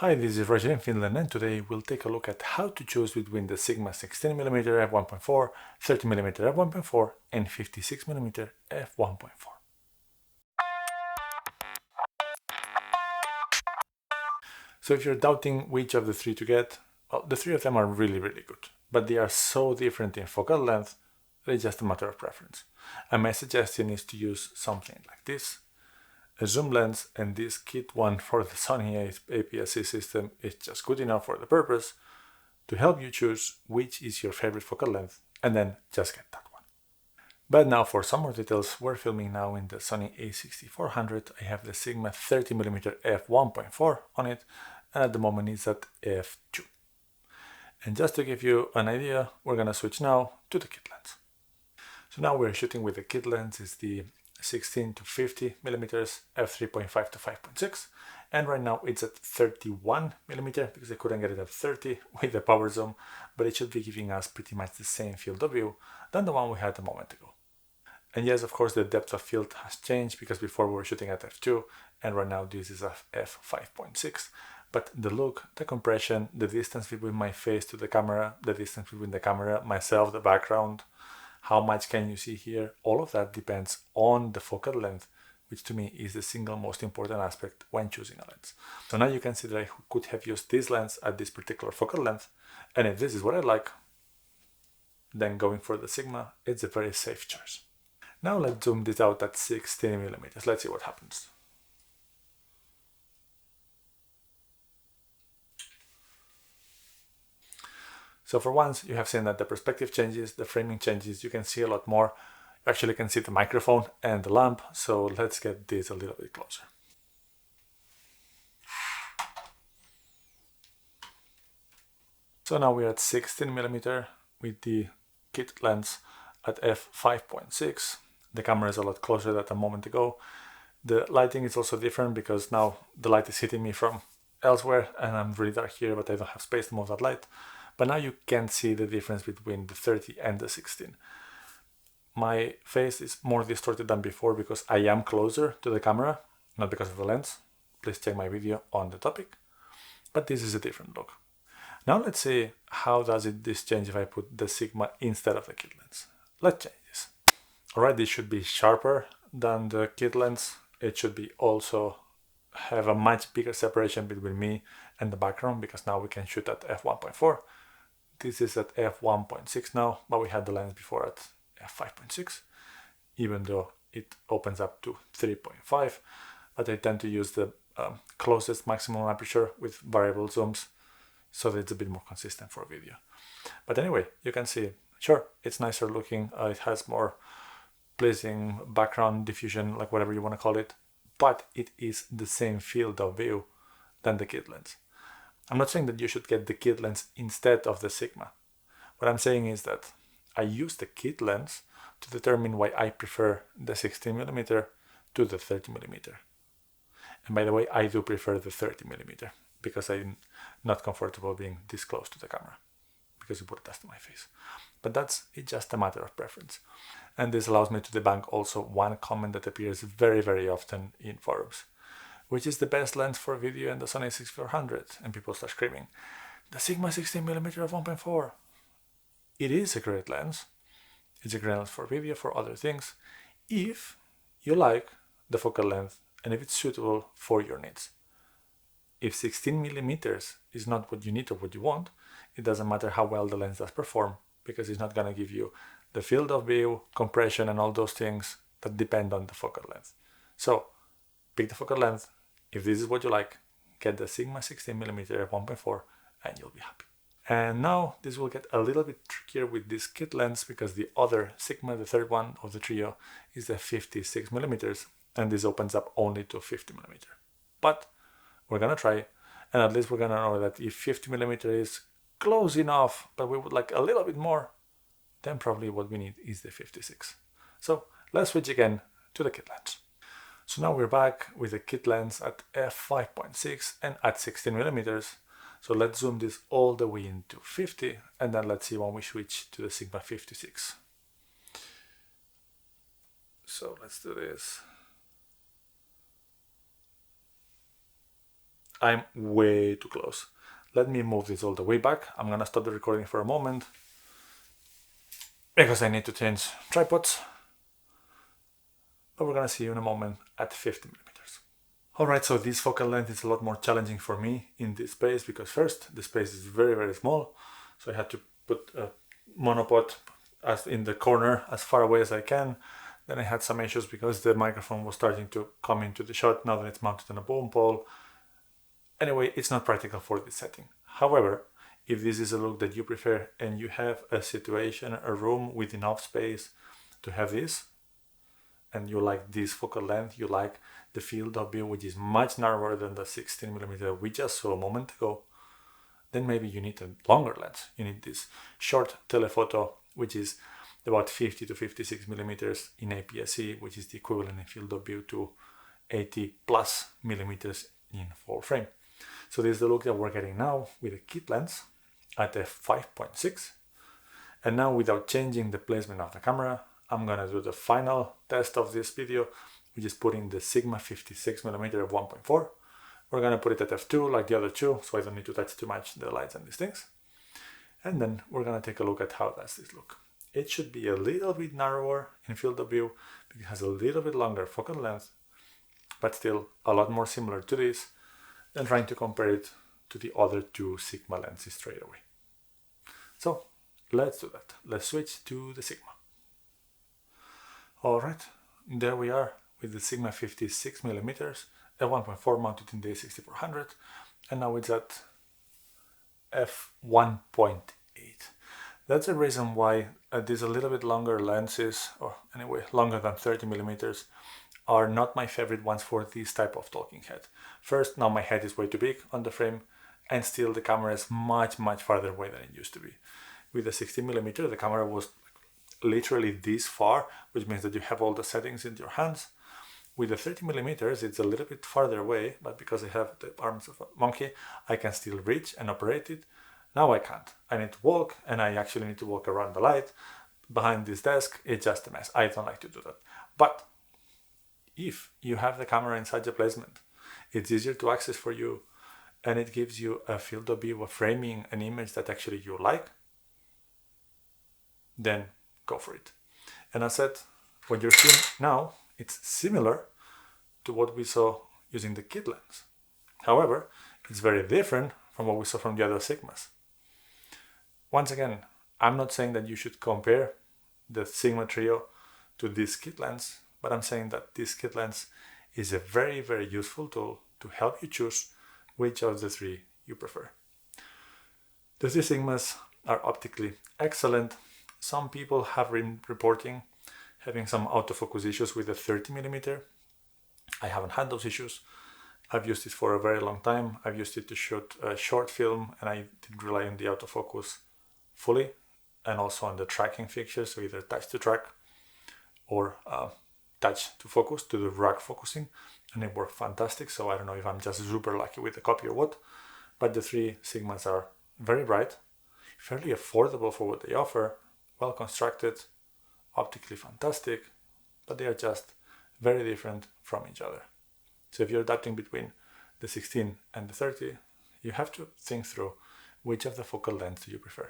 Hi, this is Roger in Finland, and today we'll take a look at how to choose between the Sigma 16mm f1.4, 30mm f1.4 and 56mm f1.4. So if you're doubting which of the three to get, well, the three of them are really good, but they are so different in focal length that it's just a matter of preference. And my suggestion is to use something like this. A zoom lens, and this kit one for the Sony APS-C system is just good enough for the purpose to help you choose which is your favorite focal length, and then just get that one. But now for some more details, we're filming now in the Sony a6400. I have the Sigma 30mm f1.4 on it, and at the moment it's at f2. And just to give you an idea, we're gonna switch now to the kit lens. So now we're shooting with the kit lens, is the 16 to 50 millimeters f3.5 to 5.6, and right now it's at 31 millimeter because I couldn't get it at 30 with the power zoom, but it should be giving us pretty much the same field of view than the one we had a moment ago. And yes, of course, the depth of field has changed because before we were shooting at f2 and right now this is at f5.6. But the look, the compression, the distance between my face to the camera, the distance between the camera, myself, the background, how much can you see here, all of that depends on the focal length, which to me is the single most important aspect when choosing a lens. So now you can see that I could have used this lens at this particular focal length, and if this is what I like, then going for the Sigma, it's a very safe choice. Now let's zoom this out at 16 millimeters. Let's see what happens. So for once, you have seen that the perspective changes, the framing changes, you can see a lot more. You actually can see the microphone and the lamp, so let's get this a little bit closer. So now we're at 16mm with the kit lens at f5.6. The camera is a lot closer than a moment ago. The lighting is also different because now the light is hitting me from elsewhere and I'm really dark here, but I don't have space to move that light. But now you can see the difference between the 30 and the 16. My face is more distorted than before because I am closer to the camera, not because of the lens. Please check my video on the topic. But this is a different look. Now let's see how does this change if I put the Sigma instead of the kit lens. Let's change this. Alright, this should be sharper than the kit lens. It should be also have a much bigger separation between me and the background because now we can shoot at f1.4. This is at f1.6 now, but we had the lens before at f5.6, even though it opens up to 3.5. But I tend to use the closest maximum aperture with variable zooms, so that it's a bit more consistent for video. But anyway, you can see, sure, it's nicer looking. It has more pleasing background diffusion, like whatever you want to call it, but it is the same field of view than the kit lens. I'm not saying that you should get the kit lens instead of the Sigma. What I'm saying is that I use the kit lens to determine why I prefer the 16mm to the 30mm. And by the way, I do prefer the 30mm because I'm not comfortable being this close to the camera because it would dust my face. But that's just a matter of preference. And this allows me to debunk also one comment that appears very often in forums. Which is the best lens for video in the Sony ZV-1 and people start screaming, the Sigma 16mm f1.4. It is a great lens. It's a great lens for video, for other things, if you like the focal length and if it's suitable for your needs. If 16mm is not what you need or what you want, it doesn't matter how well the lens does perform because it's not going to give you the field of view, compression and all those things that depend on the focal length. So pick the focal length. If this is what you like, get the Sigma 16mm f1.4 and you'll be happy. And now this will get a little bit trickier with this kit lens because the other Sigma, the third one of the trio, is the 56mm and this opens up only to 50mm. But we're gonna try, and at least we're gonna know that if 50mm is close enough, but we would like a little bit more, then probably what we need is the 56. So let's switch again to the kit lens. So now we're back with the kit lens at f5.6 and at 16mm. So let's zoom this all the way into 50 and then let's see when we switch to the Sigma 56. So let's do this. I'm way too close. Let me move this all the way back. I'm gonna stop the recording for a moment because I need to change tripods. But we're gonna see you in a moment at 50 millimeters. Alright, so this focal length is a lot more challenging for me in this space because first, the space is very, very small. So I had to put a monopod as in the corner as far away as I can. Then I had some issues because the microphone was starting to come into the shot now that it's mounted on a boom pole. Anyway, it's not practical for this setting. However, if this is a look that you prefer and you have a situation, a room with enough space to have this, and you like this focal length, you like the field of view, which is much narrower than the 16mm we just saw a moment ago, then maybe you need a longer lens. You need this short telephoto, which is about 50 to 56 millimeters in APS-C, which is the equivalent in field of view to 80 plus millimeters in full frame. So this is the look that we're getting now with a kit lens at f5.6. And now, without changing the placement of the camera, I'm gonna do the final test of this video, which is putting the Sigma 56mm at 1.4. We're gonna put it at f2 like the other two, so I don't need to touch too much the lights and these things. And then we're gonna take a look at how does this look. It should be a little bit narrower in field of view because it has a little bit longer focal length, but still a lot more similar to this than trying to compare it to the other two Sigma lenses straight away. So let's do that. Let's switch to the Sigma. All right, there we are with the Sigma 56mm at 1.4 mounted in the A6400, and now it's at f1.8. That's the reason why these a little bit longer lenses, or anyway longer than 30mm, are not my favorite ones for this type of talking head. First, now my head is way too big on the frame, and still the camera is much farther away than it used to be. With the 16mm, the camera was literally this far, which means that you have all the settings in your hands. With the 30mm, it's a little bit farther away, but because I have the arms of a monkey, I can still reach and operate it. Now I can't. I need to walk, and I actually need to walk around the light. Behind this desk, it's just a mess. I don't like to do that. But if you have the camera in such a placement, it's easier to access for you, and it gives you a field of view of framing an image that actually you like, then go for it. And as I said, what you're seeing now, it's similar to what we saw using the kit lens. However, it's very different from what we saw from the other Sigmas. Once again, I'm not saying that you should compare the Sigma Trio to this kit lens, but I'm saying that this kit lens is a very useful tool to help you choose which of the three you prefer. The three Sigmas are optically excellent. Some people have been reporting having some autofocus issues with the 30mm. I haven't had those issues. I've used it for a very long time. I've used it to shoot a short film, and I did rely on the autofocus fully, and also on the tracking fixtures, so either touch to track or touch to focus, to the rack focusing, and it worked fantastic. So I don't know if I'm just super lucky with the copy or what, but the three Sigmas are very bright, fairly affordable for what they offer, well constructed, optically fantastic, but they are just very different from each other. So if you're adapting between the 16 and the 30, you have to think through which of the focal lengths do you prefer?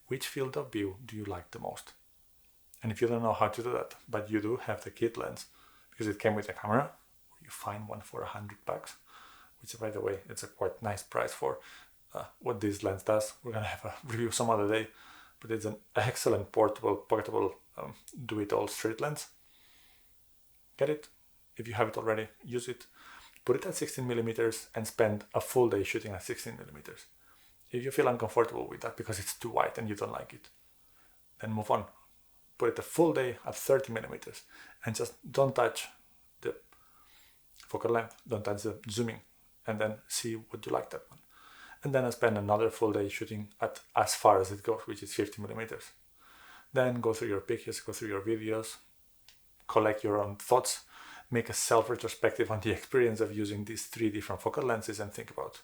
Which field of view do you like the most? And if you don't know how to do that, but you do have the kit lens, because it came with a camera, you find one for $100, which by the way, it's a quite nice price for what this lens does. We're gonna have a review some other day, but it's an excellent portable, do-it-all street lens. Get it? If you have it already, use it. Put it at 16mm and spend a full day shooting at 16mm. If you feel uncomfortable with that because it's too wide and you don't like it, then move on. Put it a full day at 30mm and just don't touch the focal length, don't touch the zooming, and then see what you like that one. And then I spend another full day shooting at as far as it goes, which is 50mm. Then go through your pictures, go through your videos, collect your own thoughts, make a self-retrospective on the experience of using these three different focal lenses, and think about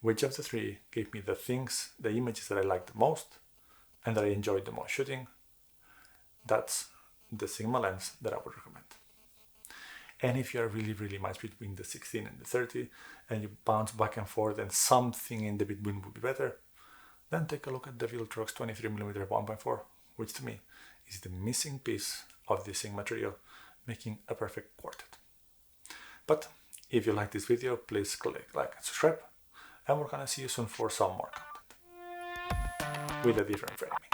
which of the three gave me the things, the images that I liked the most and that I enjoyed the most shooting. That's the Sigma lens that I would recommend. And if you're really much between the 16 and the 30 and you bounce back and forth and something in the between would be better, then take a look at the Viltrox 23mm 1.4, which to me is the missing piece of this zinc material, making a perfect quartet. But if you like this video, please click like and subscribe, and we're gonna see you soon for some more content with a different framing.